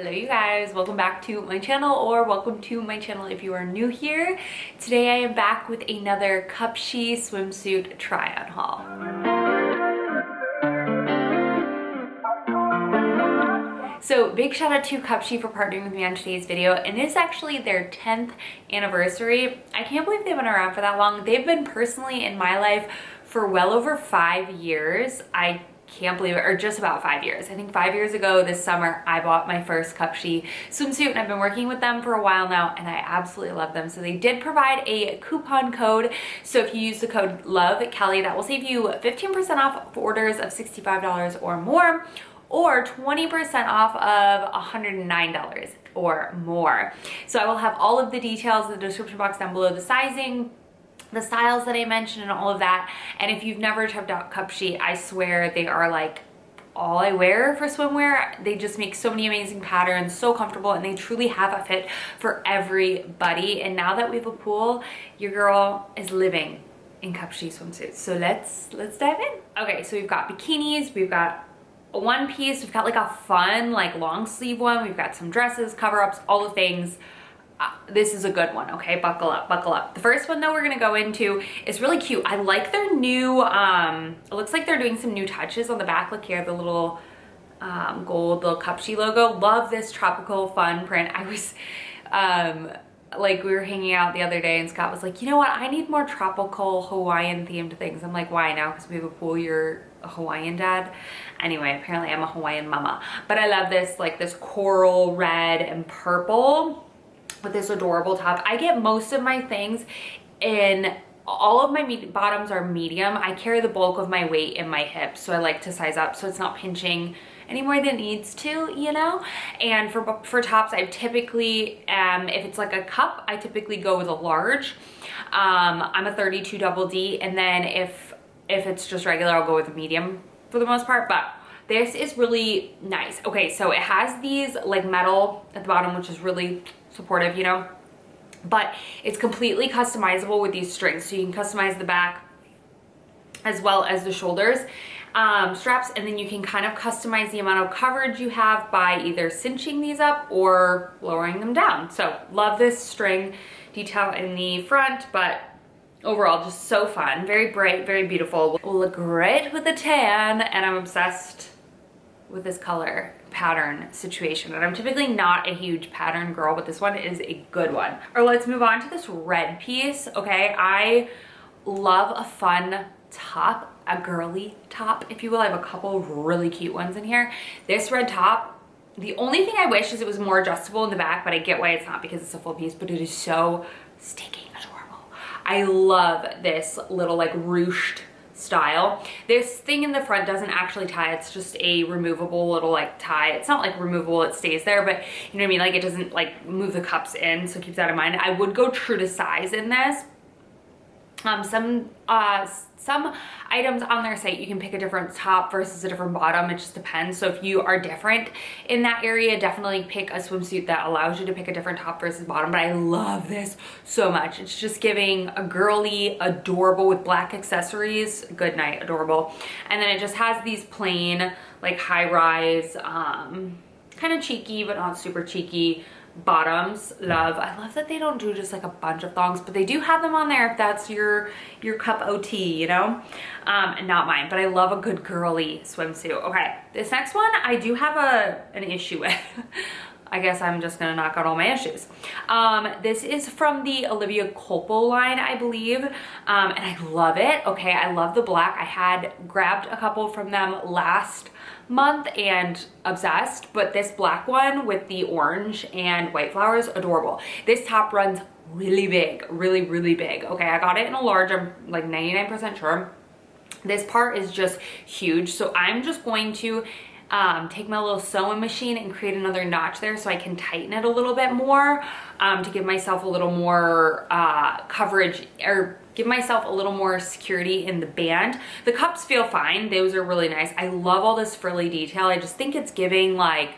Hello you guys, welcome back to my channel, or welcome to my channel if you are new here. Today I am back with another Cupshe swimsuit try-on haul. So big shout out to Cupshe for partnering with me on today's video, and it is actually their 10th anniversary. I can't believe they've been around for that long. They've been personally in my life for well over 5 years. I can't believe it, or just about 5 years. I think 5 years ago this summer I bought my first Cupshe swimsuit, and I've been working with them for a while now, and I absolutely love them. So they did provide a coupon code, so if you use the code LOVEKELLY, that will save you 15% off orders of $65 or more, or 20% off of $109 or more. So I will have all of the details in the description box down below, the sizing, the styles that I mentioned, and all of that. And if you've never checked out Cupshe, I swear they are like all I wear for swimwear. They just make so many amazing patterns, so comfortable, and they truly have a fit for everybody. And now that we have a pool, your girl is living in Cupshe swimsuits. So let's dive in. Okay, so we've got bikinis, we've got a one piece, we've got like a fun like long sleeve one, we've got some dresses, cover-ups, all the things. This is a good one, okay? Buckle up, buckle up. The first one though we're gonna go into is really cute. I like their new, it looks like they're doing some new touches on the back. Look here, the little gold little Cupshe logo. Love this tropical fun print. I was, like we were hanging out the other day and Scott was like, you know what? I need more tropical Hawaiian themed things. I'm like, why now? Because we have a pool, you're a Hawaiian dad. Anyway, apparently I'm a Hawaiian mama. But I love this, like this coral red and purple with this adorable top. I get most of my things in, all of my bottoms are medium. I carry the bulk of my weight in my hips, so I like to size up so it's not pinching any more than it needs to, you know? And for tops, I typically, if it's like a cup, I typically go with a large. I'm a 32 double D, and then if it's just regular, I'll go with a medium for the most part, but this is really nice. Okay, so it has these like metal at the bottom, which is really supportive, you know, but it's completely customizable with these strings. So you can customize the back as well as the shoulders straps, and then you can kind of customize the amount of coverage you have by either cinching these up or lowering them down. So love this string detail in the front, but overall just so fun, very bright, very beautiful. Will look great with a tan, and I'm obsessed with this color pattern situation, and I'm typically not a huge pattern girl, but this one is a good one. Or let's move on to this red piece. Okay, I love a fun top, a girly top, if you will. I have a couple of really cute ones in here. This red top, the only thing I wish is it was more adjustable in the back, but I get why it's not because it's a full piece, but it is so stinking adorable. I love this little like ruched style. This thing in the front doesn't actually tie, it's just a removable little like tie. It's not like removable, it stays there, but you know what I mean, like it doesn't like move the cups in, so keep that in mind. I would go true to size in this. Some items on their site you can pick a different top versus a different bottom. It just depends. So if you are different in that area, definitely pick a swimsuit that allows you to pick a different top versus bottom. But I love this so much. It's just giving a girly, adorable with black accessories. Good night, adorable. And then it just has these plain like high-rise, kind of cheeky but not super cheeky bottoms. Love. I love that they don't do just like a bunch of thongs, but they do have them on there if that's your cup OT, you know, and not mine. But I love a good girly swimsuit. Okay, this next one I do have an issue with. I guess I'm just gonna knock out all my issues. This is from the Olivia Culpo line, I believe, and I love it. Okay, I love the black. I had grabbed a couple from them last month and obsessed, but this black one with the orange and white flowers, adorable. This top runs really big, really, really big. Okay, I got it in a large, I'm like 99% sure. This part is just huge, so I'm just going to take my little sewing machine and create another notch there so I can tighten it a little bit more to give myself a little more coverage, or give myself a little more security in the band. The cups feel fine. Those are really nice. I love all this frilly detail. I just think it's giving like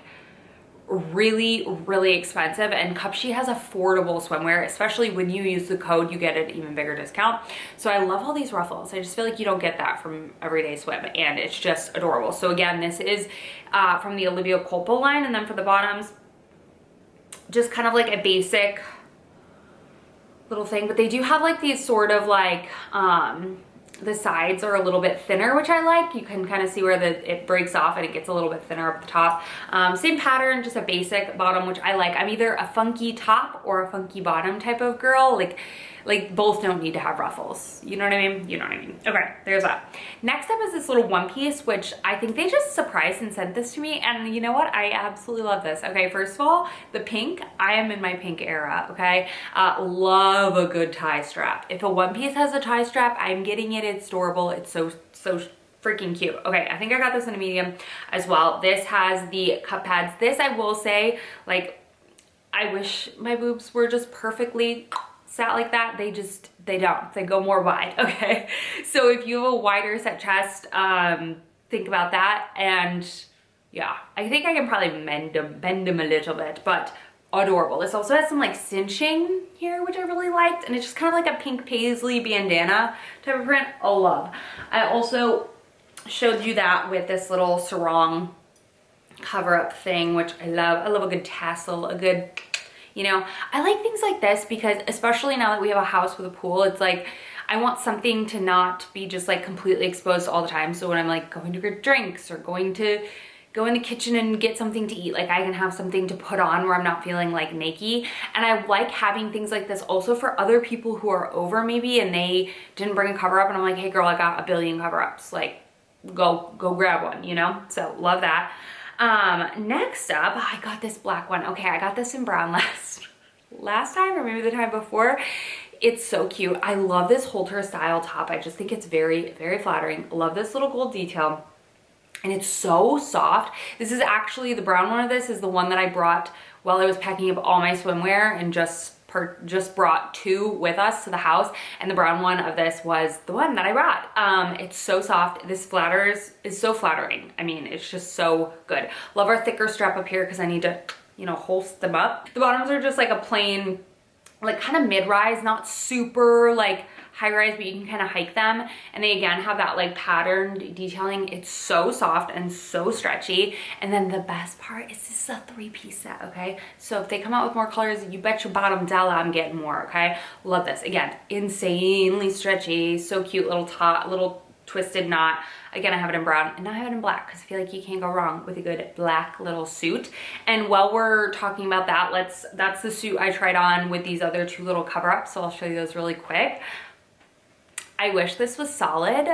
really, really expensive, and Cupshe has affordable swimwear, especially when you use the code, you get an even bigger discount. So I love all these ruffles. I just feel like you don't get that from everyday swim, and it's just adorable. So again, this is from the Olivia Culpo line, and then for the bottoms, just kind of like a basic little thing, but they do have like these sort of like, the sides are a little bit thinner, which I like. You can kind of see where it breaks off and it gets a little bit thinner up the top. Same pattern, just a basic bottom, which I like. I'm either a funky top or a funky bottom type of girl. Like both don't need to have ruffles. You know what I mean? You know what I mean. Okay, there's that. Next up is this little one piece, which I think they just surprised and sent this to me. And you know what? I absolutely love this. Okay, first of all, the pink, I am in my pink era, okay? Love a good tie strap. If a one piece has a tie strap, I'm getting it. It's adorable. It's so freaking cute. Okay, I think I got this in a medium as well. This has the cup pads. This, I will say, like, I wish my boobs were just perfectly sat like that. They don't. They go more wide, okay? So if you have a wider set chest, think about that. And yeah, I think I can probably bend them a little bit, but adorable. This also has some like cinching here, which I really liked. And it's just kind of like a pink paisley bandana type of print. Oh, love. I also showed you that with this little sarong cover up thing, which I love. I love a good tassel, a good, you know, I like things like this because especially now that we have a house with a pool, it's like I want something to not be just like completely exposed all the time. So when I'm like going to get drinks or going to go in the kitchen and get something to eat, like I can have something to put on where I'm not feeling like naked. And I like having things like this also for other people who are over maybe and they didn't bring a cover up and I'm like, hey girl, I got a billion cover ups, like go grab one, you know? So love that. Next up, I got this black one. Okay, I got this in brown last time or maybe the time before. It's so cute. I love this Halter style top. I just think it's very, very flattering. Love this little gold detail. And it's so soft. This is actually, the brown one of this is the one that I brought while I was packing up all my swimwear and just brought two with us to the house. And the brown one of this was the one that I brought. It's so soft. This is so flattering. I mean, it's just so good. Love our thicker strap up here because I need to, you know, holster them up. The bottoms are just like a plain, like kind of mid-rise, not super like high-rise, but you can kind of hike them. And they again have that like patterned detailing. It's so soft and so stretchy. And then the best part is this is a 3-piece set, okay? So if they come out with more colors, you bet your bottom dollar I'm getting more, okay? Love this. Again, insanely stretchy, so cute, little top, little twisted knot. Again, I have it in brown and I have it in black because I feel like you can't go wrong with a good black little suit. And while we're talking about that, that's the suit I tried on with these other two little cover-ups. So I'll show you those really quick. I wish this was solid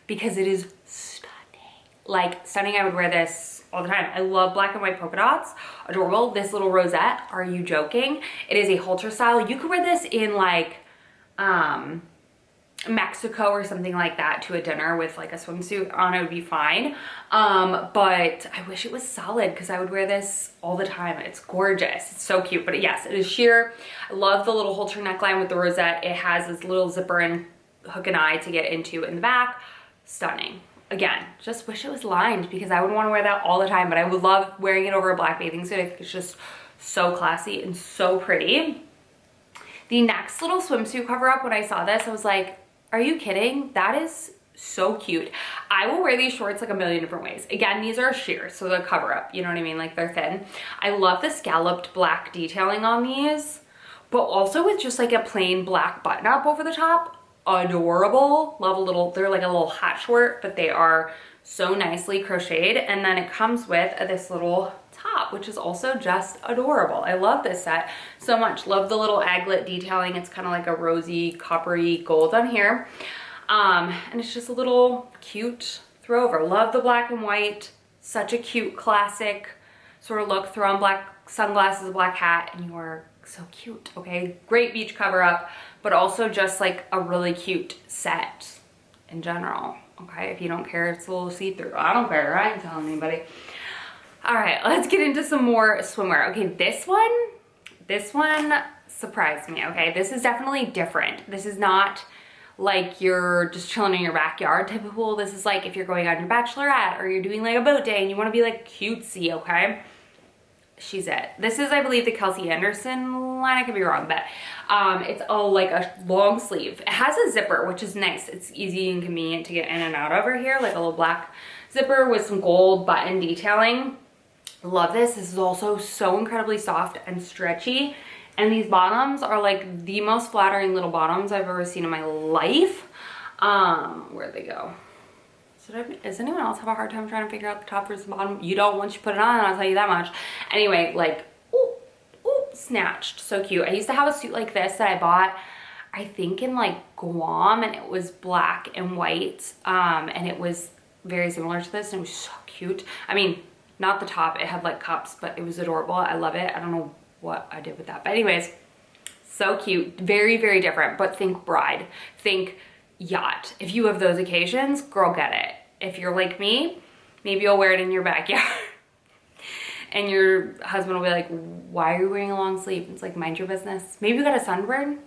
because it is stunning. Like stunning, I would wear this all the time. I love black and white polka dots. Adorable. This little rosette, are you joking? It is a halter style. You could wear this in like Mexico or something like that to a dinner with like a swimsuit on. It would be fine. But I wish it was solid because I would wear this all the time. It's gorgeous. It's so cute. But yes, it is sheer. I love the little halter neckline with the rosette. It has this little zipper and hook and eye to get into in the back. Stunning. Again, just wish it was lined because I would want to wear that all the time, but I would love wearing it over a black bathing suit. I think it's just so classy and so pretty. The next little swimsuit cover up, when I saw this, I was like, are you kidding? That is so cute. I will wear these shorts like a million different ways. Again, these are sheer, so they're cover up, you know what I mean? Like they're thin. I love the scalloped black detailing on these, but also with just like a plain black button up over the top. Adorable. Love a little, they're like a little hat short, but they are so nicely crocheted. And then it comes with this little top, which is also just adorable. I love this set so much. Love the little aglet detailing. It's kind of like a rosy, coppery gold on here. And it's just a little cute throw over. Love the black and white. Such a cute classic sort of look. Throw on black sunglasses, a black hat, and you are so cute, okay? Great beach cover up, but also just like a really cute set in general, okay? If you don't care, it's a little see-through. I don't care, I ain't telling anybody. All right, let's get into some more swimwear. Okay, this one surprised me, okay? This is definitely different. This is not like you're just chilling in your backyard type of pool. This is like if you're going on your bachelorette or you're doing like a boat day and you wanna be like cutesy, okay? She's it. This is, I believe, the Kelsey Anderson line. I could be wrong, but it's all like a long sleeve. It has a zipper, which is nice. It's easy and convenient to get in and out over here, like a little black zipper with some gold button detailing. Love this. This is also so incredibly soft and stretchy. And these bottoms are like the most flattering little bottoms I've ever seen in my life. Where'd they go? Does anyone else have a hard time trying to figure out the top versus the bottom? You don't once you put it on, I'll tell you that much. Anyway, like, ooh, ooh, snatched. So cute. I used to have a suit like this that I bought, I think in like Guam, and it was black and white. And it was very similar to this, and it was so cute. I mean, not the top, it had like cups, but it was adorable. I love it. I don't know what I did with that, but anyways, so cute. Very, very different, but think bride, think yacht. If you have those occasions, girl, get it. If you're like me, maybe you'll wear it in your backyard and your husband will be like, why are you wearing a long sleeve? It's like, mind your business. Maybe you got a sunburn.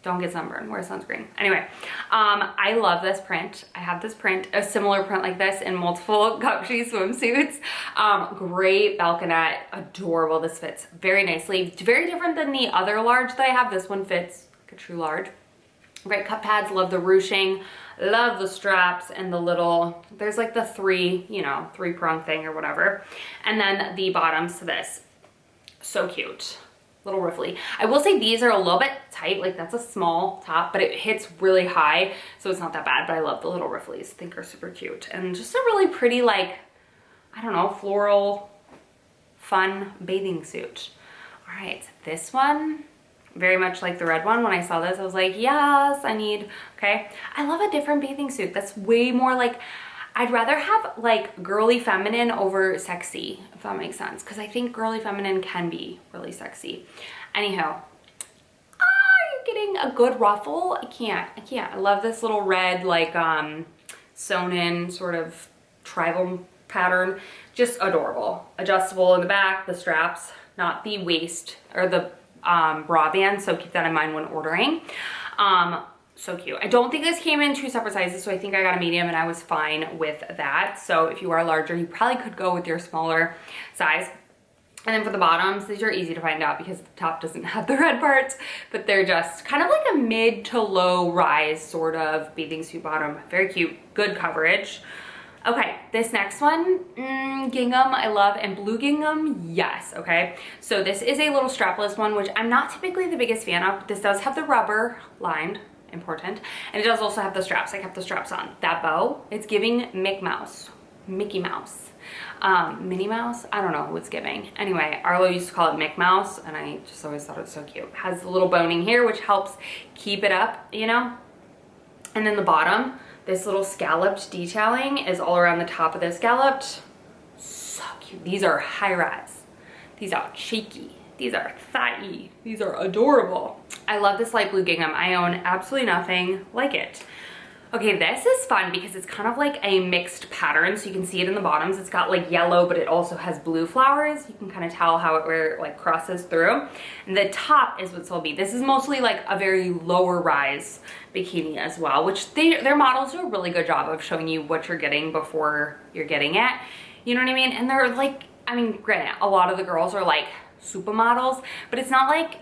Don't get sunburned, wear sunscreen. Anyway, I love this print. I have this print, a similar print like this in multiple Cupshe swimsuits. Great Balconette, adorable. This fits very nicely. It's very different than the other large that I have. This one fits like a true large. Great cup pads, love the ruching, love the straps and the little, there's like the three prong thing or whatever. And then the bottoms to this, so cute. Little ruffly. I will say these are a little bit tight, like that's a small top, but it hits really high, so it's not that bad, but I love the little rufflies. I think are super cute. And just a really pretty, like, I don't know, floral, fun bathing suit. All right, this one, very much like the red one. When I saw this, I was like, yes, I need, okay. I love a different bathing suit. That's way more like, I'd rather have like girly feminine over sexy, if that makes sense. Because I think girly feminine can be really sexy. Anyhow, are you getting a good ruffle? I can't. I love this little red, like sewn in sort of tribal pattern. Just adorable. Adjustable in the back, the straps, not the waist or the bra band. So keep that in mind when ordering. So cute. I don't think this came in 2 separate sizes, so I think I got a medium and I was fine with that. So if you are larger, you probably could go with your smaller size. And then for the bottoms, these are easy to find out because the top doesn't have the red parts, but they're just kind of like a mid to low rise sort of bathing suit bottom. Very cute, good coverage. Okay, this next one, gingham, I love, and blue gingham, yes, okay. So this is a little strapless one, which I'm not typically the biggest fan of. This does have the rubber lined, important, and it does also have the straps. I kept the straps on. That bow, it's giving Mickey Mouse, Minnie Mouse, I don't know what's giving. Anyway, Arlo used to call it Mick Mouse, and I just always thought it was so cute. It has the little boning here, which helps keep it up, you know? And then the bottom, this little scalloped detailing is all around the top of this scalloped. So cute. These are high rise. These are cheeky. These are thigh-y. These are adorable. I love this light blue gingham. I own absolutely nothing like it. Okay, this is fun because it's kind of like a mixed pattern, so you can see it in the bottoms. It's got like yellow, but it also has blue flowers. You can kind of tell how it like crosses through. And the top is what sold me. This is mostly like a very lower rise bikini as well, which their models do a really good job of showing you what you're getting before you're getting it. You know what I mean? And they're like, I mean, granted, a lot of the girls are like supermodels, but it's not like,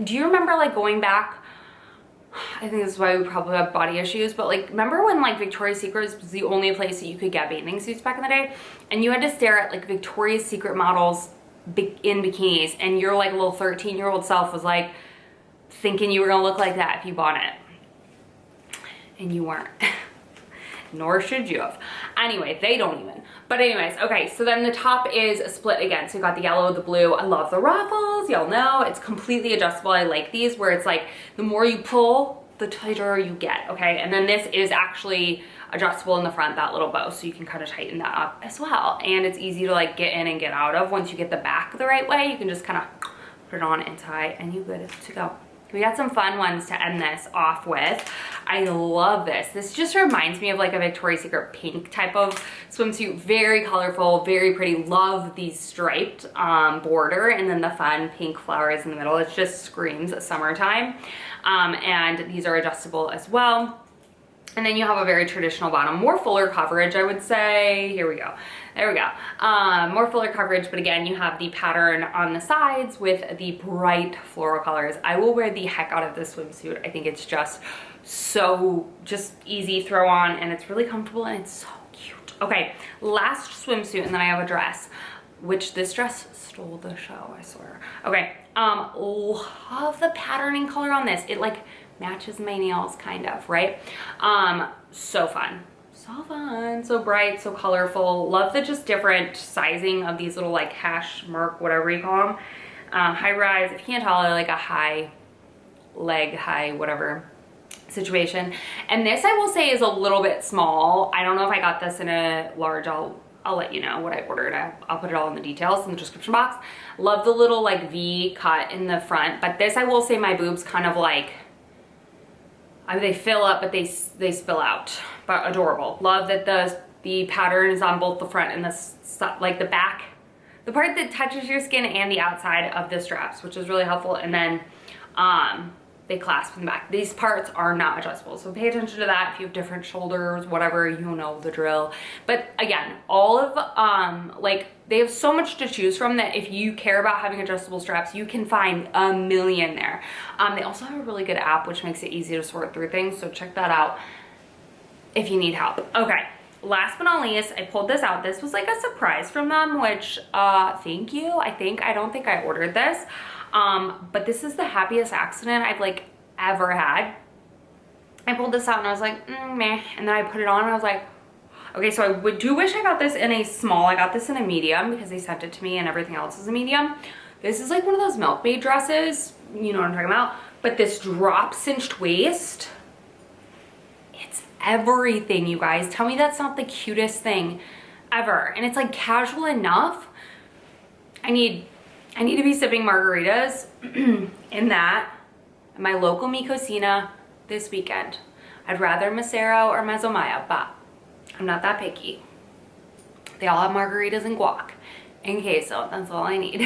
do you remember like going back, I think this is why we probably have body issues, but like, remember when like Victoria's Secret was the only place that you could get bathing suits back in the day? And you had to stare at like Victoria's Secret models in bikinis, and your like little 13-year-old self was like thinking you were gonna look like that if you bought it. And you weren't. Nor should you have. Anyway, they don't even. But anyways, okay, so then the top is split again. So you got the yellow, the blue. I love the ruffles, y'all know. It's completely adjustable. I like these where it's like the more you pull, the tighter you get, okay? And then this is actually adjustable in the front, that little bow, so you can kind of tighten that up as well. And it's easy to like get in and get out of. Once you get the back the right way, you can just kind of put it on and tie, and you're good to go. We got some fun ones to end this off with. I love this. This just reminds me of like a Victoria's Secret pink type of swimsuit. Very colorful, very pretty. Love the striped border and then the fun pink flowers in the middle. It just screams summertime. And these are adjustable as well. And then you have a very traditional bottom, more fuller coverage, I would say. Here we go. There we go. More fuller coverage, but again, you have the pattern on the sides with the bright floral colors. I will wear the heck out of this swimsuit. I think it's just so easy throw on, and it's really comfortable, and it's so cute. Okay, last swimsuit, and then I have a dress. which this dress stole the show, I swear. Okay, love the patterning color on this. It like matches my nails kind of, right? So fun. So fun, so bright, so colorful. Love the just different sizing of these little like hash mark, whatever you call them. High rise, if you can't tell, they're like a high leg, high whatever situation. And this I will say is a little bit small. I don't know if I got this in a large. I'll let you know what I ordered. I'll put it all in the details in the description box. Love the little like V cut in the front, but this I will say my boobs kind of like, I mean, they fill up, but they spill out, but adorable. Love that the pattern is on both the front and the like the back, the part that touches your skin and the outside of the straps, which is really helpful. And then they clasp in the back. These parts are not adjustable, so pay attention to that. If you have different shoulders, whatever, you know the drill. But again, all of like, they have so much to choose from that if you care about having adjustable straps, you can find a million there. They also have a really good app, which makes it easy to sort through things, so check that out if you need help. Okay, last but not least, I pulled this out. This was like a surprise from them, which thank you. I don't think I ordered this. But this is the happiest accident I've like ever had. I pulled this out and I was like, meh. And then I put it on and I was like, okay, so I do wish I got this in a small. I got this in a medium because they sent it to me and everything else is a medium. This is like one of those milkmaid dresses. You know what I'm talking about? But this drop cinched waist, it's everything, you guys. Tell me that's not the cutest thing ever. And it's like casual enough. I need to be sipping margaritas in that at my local Mi Cocina this weekend. I'd rather Macero or Mazzomaya, but I'm not that picky. They all have margaritas and guac and queso. That's all I need.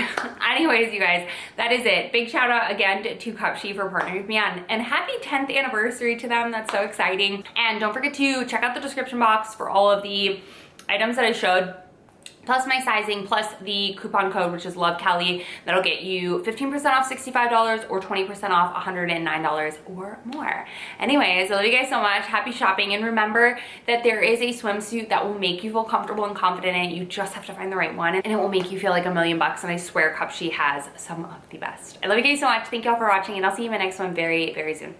Anyways, you guys, that is it. Big shout out again to Cupshe for partnering with me on, and happy 10th anniversary to them. That's so exciting. And don't forget to check out the description box for all of the items that I showed, plus my sizing, plus the coupon code, which is LoveKelly. That'll get you 15% off $65 or 20% off $109 or more. Anyways, I love you guys so much. Happy shopping. And remember that there is a swimsuit that will make you feel comfortable and confident in it. You just have to find the right one, and it will make you feel like $1,000,000. And I swear Cupshe has some of the best. I love you guys so much. Thank you all for watching, and I'll see you in my next one very, very soon.